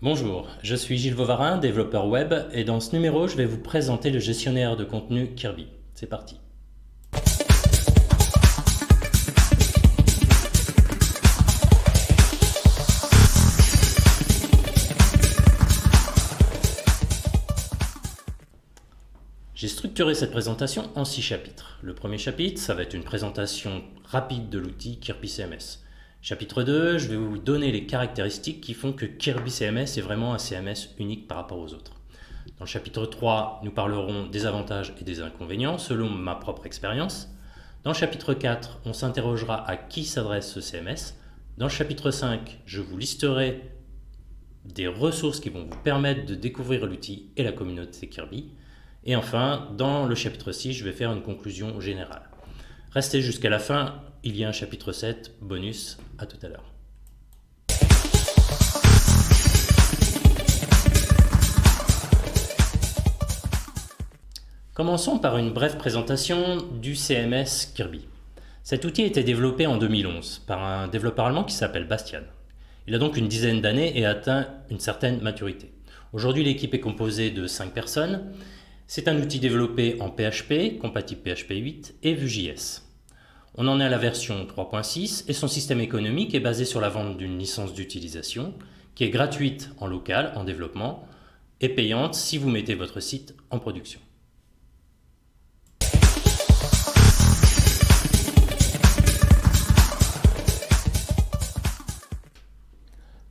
Bonjour, je suis Gilles Vauvarin, développeur web, et dans ce numéro, je vais vous présenter le gestionnaire de contenu Kirby. C'est parti. J'ai structuré cette présentation en 6 chapitres. Le premier chapitre, ça va être une présentation rapide de l'outil Kirby CMS. Chapitre 2, je vais vous donner les caractéristiques qui font que Kirby CMS est vraiment un CMS unique par rapport aux autres. Dans le chapitre 3, nous parlerons des avantages et des inconvénients selon ma propre expérience. Dans le chapitre 4, on s'interrogera à qui s'adresse ce CMS. Dans le chapitre 5, je vous listerai des ressources qui vont vous permettre de découvrir l'outil et la communauté Kirby. Et enfin, dans le chapitre 6, je vais faire une conclusion générale. Restez jusqu'à la fin, il y a un chapitre 7, bonus, à tout à l'heure. Commençons par une brève présentation du CMS Kirby. Cet outil a été développé en 2011 par un développeur allemand qui s'appelle Bastian. Il a donc une dizaine d'années et a atteint une certaine maturité. Aujourd'hui, l'équipe est composée de 5 personnes. C'est un outil développé en PHP, compatible PHP 8 et Vue.js. On en est à la version 3.6 et son système économique est basé sur la vente d'une licence d'utilisation qui est gratuite en local, en développement, et payante si vous mettez votre site en production.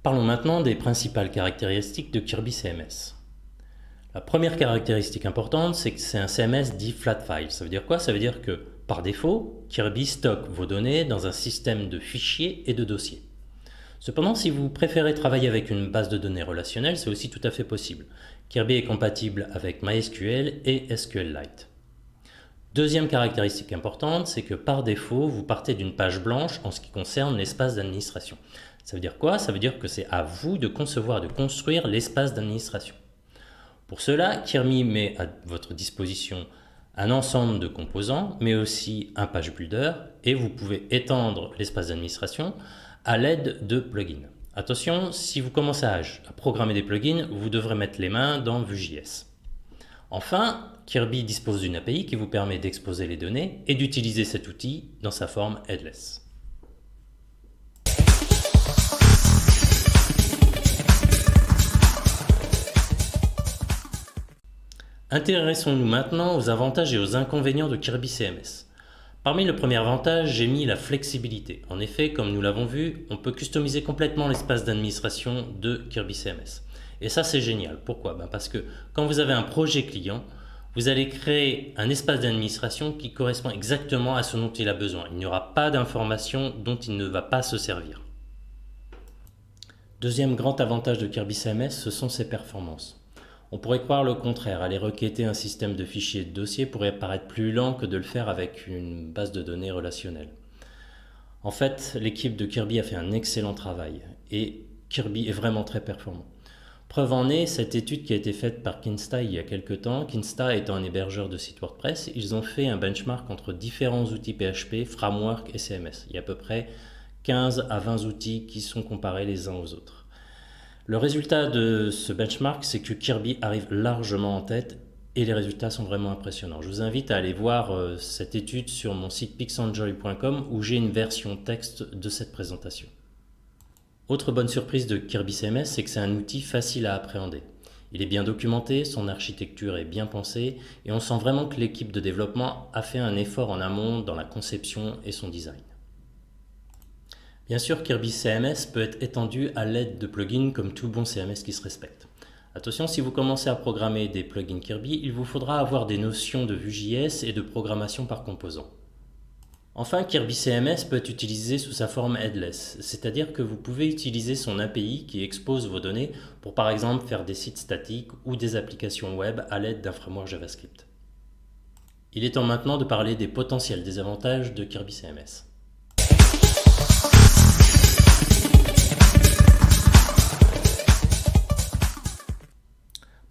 Parlons maintenant des principales caractéristiques de Kirby CMS. La première caractéristique importante, c'est que c'est un CMS dit flat file. Ça veut dire quoi? Ça veut dire que, par défaut, Kirby stocke vos données dans un système de fichiers et de dossiers. Cependant, si vous préférez travailler avec une base de données relationnelle, c'est aussi tout à fait possible. Kirby est compatible avec MySQL et SQLite. Deuxième caractéristique importante, c'est que par défaut, vous partez d'une page blanche en ce qui concerne l'espace d'administration. Ça veut dire quoi? Ça veut dire que c'est à vous de concevoir et de construire l'espace d'administration. Pour cela, Kirby met à votre disposition un ensemble de composants, mais aussi un page builder, et vous pouvez étendre l'espace d'administration à l'aide de plugins. Attention, si vous commencez à programmer des plugins, vous devrez mettre les mains dans Vue.js. Enfin, Kirby dispose d'une API qui vous permet d'exposer les données et d'utiliser cet outil dans sa forme headless. Intéressons-nous maintenant aux avantages et aux inconvénients de Kirby CMS. Parmi le premier avantage, j'ai mis la flexibilité. En effet, comme nous l'avons vu, on peut customiser complètement l'espace d'administration de Kirby CMS. Et ça, c'est génial. Pourquoi? Parce que quand vous avez un projet client, vous allez créer un espace d'administration qui correspond exactement à ce dont il a besoin. Il n'y aura pas d'informations dont il ne va pas se servir. Deuxième grand avantage de Kirby CMS, ce sont ses performances. On pourrait croire le contraire, aller requêter un système de fichiers et de dossiers pourrait paraître plus lent que de le faire avec une base de données relationnelle. En fait, l'équipe de Kirby a fait un excellent travail et Kirby est vraiment très performant. Preuve en est cette étude qui a été faite par Kinsta il y a quelques temps. Kinsta étant un hébergeur de sites WordPress, ils ont fait un benchmark entre différents outils PHP, framework et CMS. Il y a à peu près 15 à 20 outils qui sont comparés les uns aux autres. Le résultat de ce benchmark, c'est que Kirby arrive largement en tête et les résultats sont vraiment impressionnants. Je vous invite à aller voir cette étude sur mon site pixenjoy.com où j'ai une version texte de cette présentation. Autre bonne surprise de Kirby CMS, c'est que c'est un outil facile à appréhender. Il est bien documenté, son architecture est bien pensée et on sent vraiment que l'équipe de développement a fait un effort en amont dans la conception et son design. Bien sûr, Kirby CMS peut être étendu à l'aide de plugins comme tout bon CMS qui se respecte. Attention, si vous commencez à programmer des plugins Kirby, il vous faudra avoir des notions de Vue.js et de programmation par composant. Enfin, Kirby CMS peut être utilisé sous sa forme headless, c'est-à-dire que vous pouvez utiliser son API qui expose vos données pour par exemple faire des sites statiques ou des applications web à l'aide d'un framework JavaScript. Il est temps maintenant de parler des potentiels désavantages de Kirby CMS.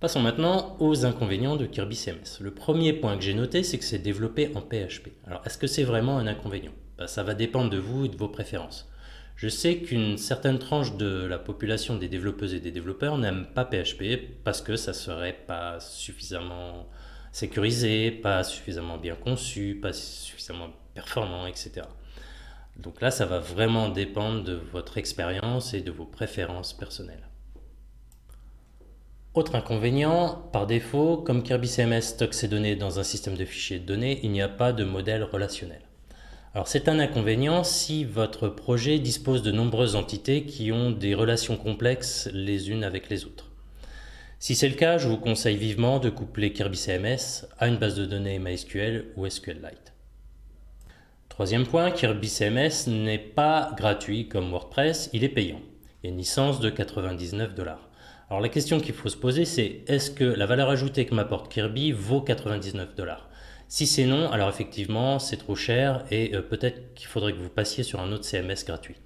Passons maintenant aux inconvénients de Kirby CMS. Le premier point que j'ai noté, c'est que c'est développé en PHP. Alors, est-ce que c'est vraiment un inconvénient? Ça va dépendre de vous et de vos préférences. Je sais qu'une certaine tranche de la population des développeuses et des développeurs n'aime pas PHP parce que ça serait pas suffisamment sécurisé, pas suffisamment bien conçu, pas suffisamment performant, etc. Donc là, ça va vraiment dépendre de votre expérience et de vos préférences personnelles. Autre inconvénient, par défaut, comme Kirby CMS stocke ses données dans un système de fichiers de données, il n'y a pas de modèle relationnel. Alors c'est un inconvénient si votre projet dispose de nombreuses entités qui ont des relations complexes les unes avec les autres. Si c'est le cas, je vous conseille vivement de coupler Kirby CMS à une base de données MySQL ou SQLite. Troisième point, Kirby CMS n'est pas gratuit comme WordPress, il est payant. Il y a une licence de 99 $. Alors la question qu'il faut se poser, c'est est-ce que la valeur ajoutée que m'apporte Kirby vaut 99 $? Si c'est non, alors effectivement c'est trop cher et peut-être qu'il faudrait que vous passiez sur un autre CMS gratuit.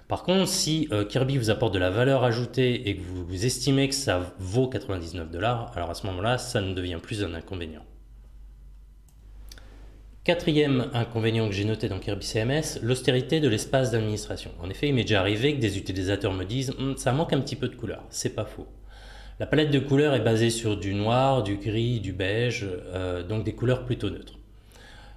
Par contre, si Kirby vous apporte de la valeur ajoutée et que vous estimez que ça vaut 99 $, alors à ce moment-là, ça ne devient plus un inconvénient. Quatrième inconvénient que j'ai noté dans Kirby CMS, l'austérité de l'espace d'administration. En effet, il m'est déjà arrivé que des utilisateurs me disent « ça manque un petit peu de couleur ». C'est pas faux. La palette de couleurs est basée sur du noir, du gris, du beige, donc des couleurs plutôt neutres.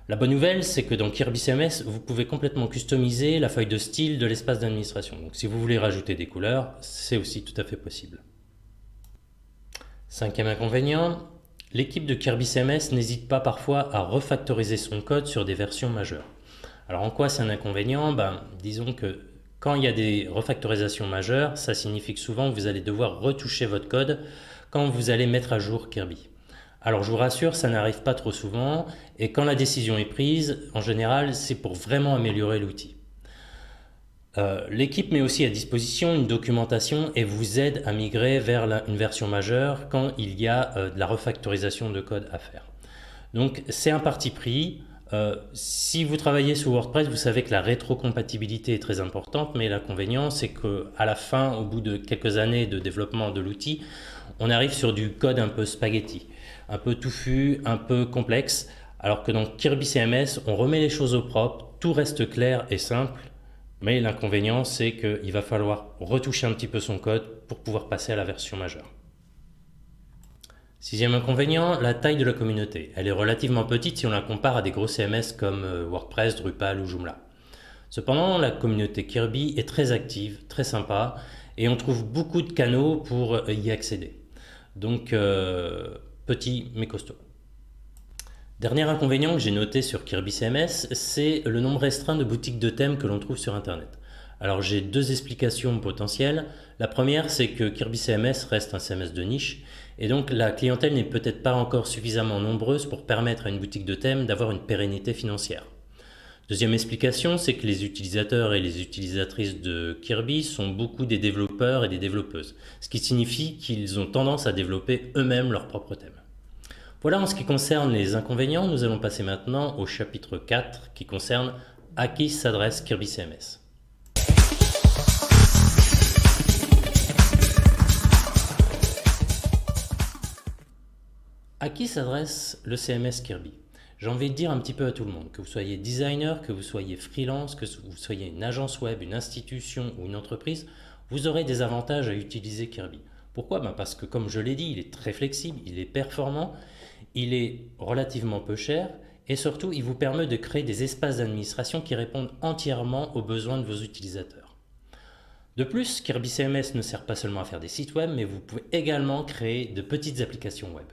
La bonne nouvelle, c'est que dans Kirby CMS, vous pouvez complètement customiser la feuille de style de l'espace d'administration. Donc si vous voulez rajouter des couleurs, c'est aussi tout à fait possible. Cinquième inconvénient, l'équipe de Kirby CMS n'hésite pas parfois à refactoriser son code sur des versions majeures. Alors en quoi c'est un inconvénient? Disons que quand il y a des refactorisations majeures, ça signifie que souvent vous allez devoir retoucher votre code quand vous allez mettre à jour Kirby. Alors je vous rassure, ça n'arrive pas trop souvent et quand la décision est prise, en général, c'est pour vraiment améliorer l'outil. L'équipe met aussi à disposition une documentation et vous aide à migrer vers une version majeure quand il y a de la refactorisation de code à faire. Donc c'est un parti pris. Si vous travaillez sous WordPress, vous savez que la rétrocompatibilité est très importante, mais l'inconvénient c'est qu'à la fin, au bout de quelques années de développement de l'outil, on arrive sur du code un peu spaghetti, un peu touffu, un peu complexe, alors que dans Kirby CMS, on remet les choses au propre, tout reste clair et simple. Mais l'inconvénient, c'est qu'il va falloir retoucher un petit peu son code pour pouvoir passer à la version majeure. Sixième inconvénient, la taille de la communauté. Elle est relativement petite si on la compare à des gros CMS comme WordPress, Drupal ou Joomla. Cependant, la communauté Kirby est très active, très sympa, et on trouve beaucoup de canaux pour y accéder. Donc, petit mais costaud. Dernier inconvénient que j'ai noté sur Kirby CMS, c'est le nombre restreint de boutiques de thèmes que l'on trouve sur Internet. Alors j'ai deux explications potentielles. La première, c'est que Kirby CMS reste un CMS de niche, et donc la clientèle n'est peut-être pas encore suffisamment nombreuse pour permettre à une boutique de thèmes d'avoir une pérennité financière. Deuxième explication, c'est que les utilisateurs et les utilisatrices de Kirby sont beaucoup des développeurs et des développeuses, ce qui signifie qu'ils ont tendance à développer eux-mêmes leurs propres thèmes. Voilà en ce qui concerne les inconvénients, nous allons passer maintenant au chapitre 4 qui concerne à qui s'adresse Kirby CMS. À qui s'adresse le CMS Kirby? J'ai envie de dire un petit peu à tout le monde, que vous soyez designer, que vous soyez freelance, que vous soyez une agence web, une institution ou une entreprise, vous aurez des avantages à utiliser Kirby. Pourquoi? Parce que comme je l'ai dit, il est très flexible, il est performant, il est relativement peu cher et surtout il vous permet de créer des espaces d'administration qui répondent entièrement aux besoins de vos utilisateurs. De plus, Kirby CMS ne sert pas seulement à faire des sites web, mais vous pouvez également créer de petites applications web.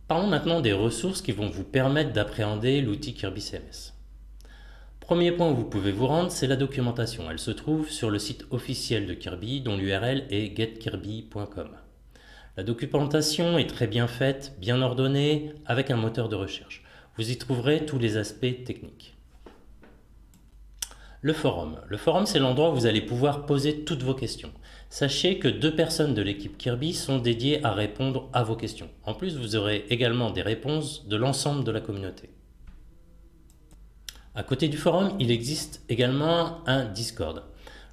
Parlons maintenant des ressources qui vont vous permettre d'appréhender l'outil Kirby CMS. Premier point où vous pouvez vous rendre, c'est la documentation. Elle se trouve sur le site officiel de Kirby, dont l'URL est getkirby.com. La documentation est très bien faite, bien ordonnée, avec un moteur de recherche. Vous y trouverez tous les aspects techniques. Le forum. Le forum, c'est l'endroit où vous allez pouvoir poser toutes vos questions. Sachez que 2 personnes de l'équipe Kirby sont dédiées à répondre à vos questions. En plus, vous aurez également des réponses de l'ensemble de la communauté. À côté du forum, il existe également un Discord.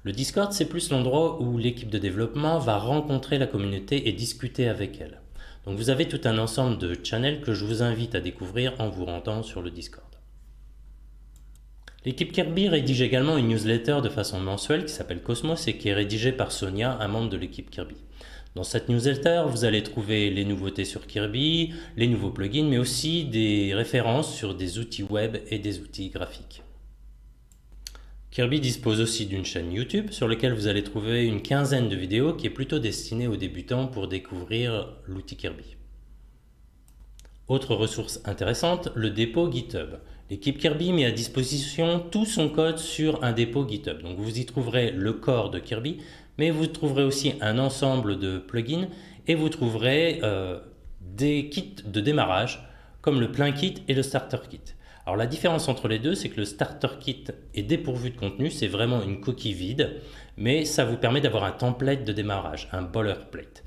Le Discord, c'est plus l'endroit où l'équipe de développement va rencontrer la communauté et discuter avec elle. Donc vous avez tout un ensemble de channels que je vous invite à découvrir en vous rendant sur le Discord. L'équipe Kirby rédige également une newsletter de façon mensuelle qui s'appelle Cosmos et qui est rédigée par Sonia, un membre de l'équipe Kirby. Dans cette newsletter, vous allez trouver les nouveautés sur Kirby, les nouveaux plugins, mais aussi des références sur des outils web et des outils graphiques. Kirby dispose aussi d'une chaîne YouTube sur laquelle vous allez trouver une quinzaine de vidéos qui est plutôt destinée aux débutants pour découvrir l'outil Kirby. Autre ressource intéressante, le dépôt GitHub. L'équipe Kirby met à disposition tout son code sur un dépôt GitHub. Donc vous y trouverez le core de Kirby, mais vous trouverez aussi un ensemble de plugins et vous trouverez des kits de démarrage comme le plein kit et le starter kit. Alors la différence entre les deux, c'est que le starter kit est dépourvu de contenu, c'est vraiment une coquille vide, mais ça vous permet d'avoir un template de démarrage, un boilerplate.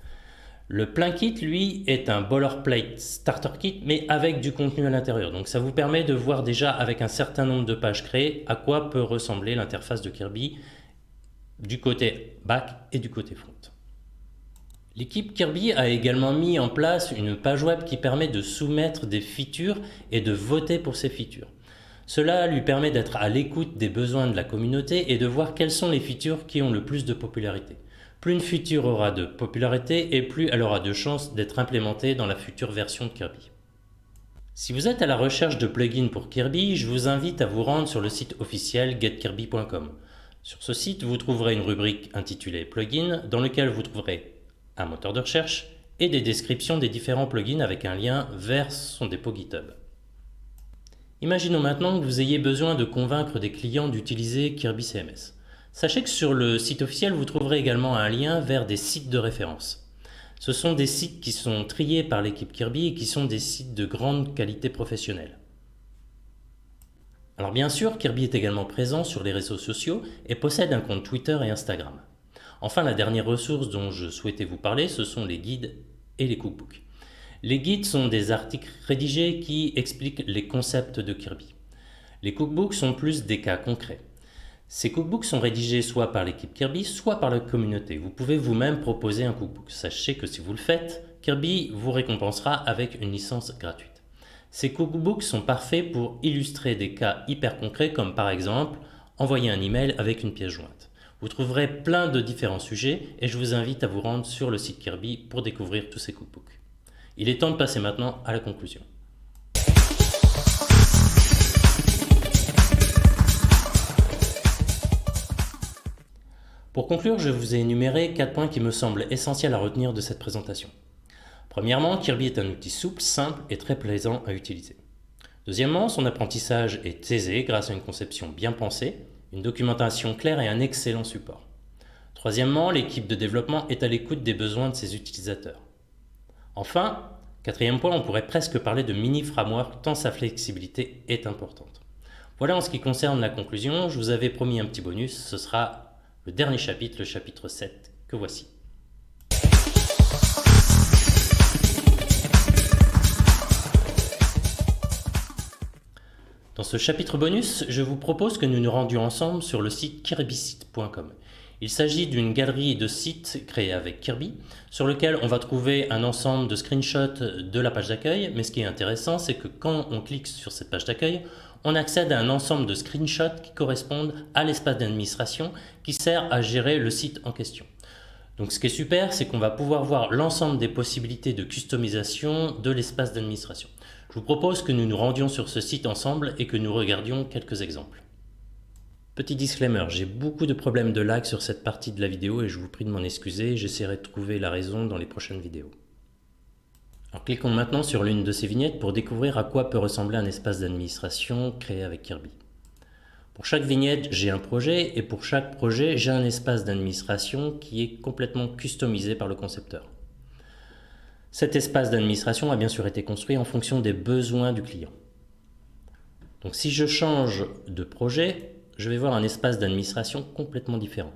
Le plein kit, lui, est un boilerplate starter kit, mais avec du contenu à l'intérieur. Donc ça vous permet de voir déjà avec un certain nombre de pages créées à quoi peut ressembler l'interface de Kirby du côté back et du côté front. L'équipe Kirby a également mis en place une page web qui permet de soumettre des features et de voter pour ces features. Cela lui permet d'être à l'écoute des besoins de la communauté et de voir quelles sont les features qui ont le plus de popularité. Plus une feature aura de popularité et plus elle aura de chances d'être implémentée dans la future version de Kirby. Si vous êtes à la recherche de plugins pour Kirby, je vous invite à vous rendre sur le site officiel getkirby.com. Sur ce site, vous trouverez une rubrique intitulée Plugins dans laquelle vous trouverez un moteur de recherche et des descriptions des différents plugins avec un lien vers son dépôt GitHub. Imaginons maintenant que vous ayez besoin de convaincre des clients d'utiliser Kirby CMS. Sachez que sur le site officiel, vous trouverez également un lien vers des sites de référence. Ce sont des sites qui sont triés par l'équipe Kirby et qui sont des sites de grande qualité professionnelle. Alors bien sûr, Kirby est également présent sur les réseaux sociaux et possède un compte Twitter et Instagram. Enfin, la dernière ressource dont je souhaitais vous parler, ce sont les guides et les cookbooks. Les guides sont des articles rédigés qui expliquent les concepts de Kirby. Les cookbooks sont plus des cas concrets. Ces cookbooks sont rédigés soit par l'équipe Kirby, soit par la communauté. Vous pouvez vous-même proposer un cookbook. Sachez que si vous le faites, Kirby vous récompensera avec une licence gratuite. Ces cookbooks sont parfaits pour illustrer des cas hyper concrets comme par exemple envoyer un email avec une pièce jointe. Vous trouverez plein de différents sujets et je vous invite à vous rendre sur le site Kirby pour découvrir tous ces cookbooks. Il est temps de passer maintenant à la conclusion. Pour conclure, je vous ai énuméré 4 points qui me semblent essentiels à retenir de cette présentation. Premièrement, Kirby est un outil souple, simple et très plaisant à utiliser. Deuxièmement, son apprentissage est aisé grâce à une conception bien pensée, une documentation claire et un excellent support. Troisièmement, l'équipe de développement est à l'écoute des besoins de ses utilisateurs. Enfin, quatrième point, on pourrait presque parler de mini-framework tant sa flexibilité est importante. Voilà en ce qui concerne la conclusion, je vous avais promis un petit bonus, ce sera le dernier chapitre, le chapitre 7, que voici. Dans ce chapitre bonus, je vous propose que nous nous rendions ensemble sur le site kirbysite.com. Il s'agit d'une galerie de sites créés avec Kirby, sur lequel on va trouver un ensemble de screenshots de la page d'accueil, mais ce qui est intéressant, c'est que quand on clique sur cette page d'accueil, on accède à un ensemble de screenshots qui correspondent à l'espace d'administration qui sert à gérer le site en question. Donc ce qui est super, c'est qu'on va pouvoir voir l'ensemble des possibilités de customisation de l'espace d'administration. Je vous propose que nous nous rendions sur ce site ensemble et que nous regardions quelques exemples. Petit disclaimer, j'ai beaucoup de problèmes de lag sur cette partie de la vidéo et je vous prie de m'en excuser, j'essaierai de trouver la raison dans les prochaines vidéos. Alors cliquons maintenant sur l'une de ces vignettes pour découvrir à quoi peut ressembler un espace d'administration créé avec Kirby. Pour chaque vignette, j'ai un projet et pour chaque projet, j'ai un espace d'administration qui est complètement customisé par le concepteur. Cet espace d'administration a bien sûr été construit en fonction des besoins du client. Donc si je change de projet, je vais voir un espace d'administration complètement différent.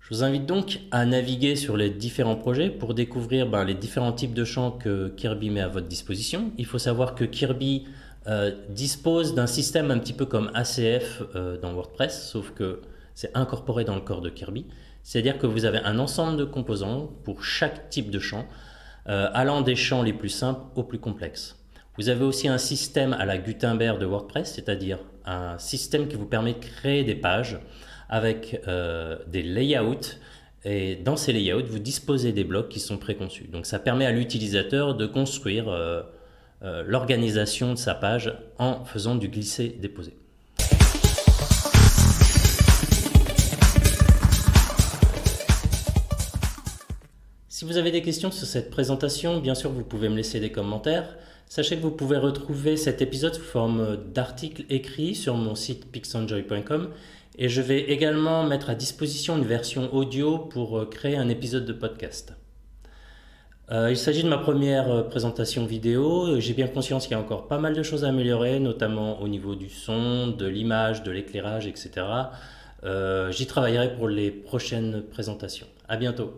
Je vous invite donc à naviguer sur les différents projets pour découvrir les différents types de champs que Kirby met à votre disposition. Il faut savoir que Kirby dispose d'un système un petit peu comme ACF dans WordPress, sauf que c'est incorporé dans le corps de Kirby. C'est-à-dire que vous avez un ensemble de composants pour chaque type de champ, allant des champs les plus simples aux plus complexes. Vous avez aussi un système à la Gutenberg de WordPress, c'est-à-dire un système qui vous permet de créer des pages avec des layouts. Et dans ces layouts, vous disposez des blocs qui sont préconçus. Donc ça permet à l'utilisateur de construire l'organisation de sa page en faisant du glisser-déposer. Si vous avez des questions sur cette présentation, bien sûr, vous pouvez me laisser des commentaires. Sachez que vous pouvez retrouver cet épisode sous forme d'article écrit sur mon site pixenjoy.com et je vais également mettre à disposition une version audio pour créer un épisode de podcast. Il s'agit de ma première présentation vidéo. J'ai bien conscience qu'il y a encore pas mal de choses à améliorer, notamment au niveau du son, de l'image, de l'éclairage, etc. J'y travaillerai pour les prochaines présentations. À bientôt.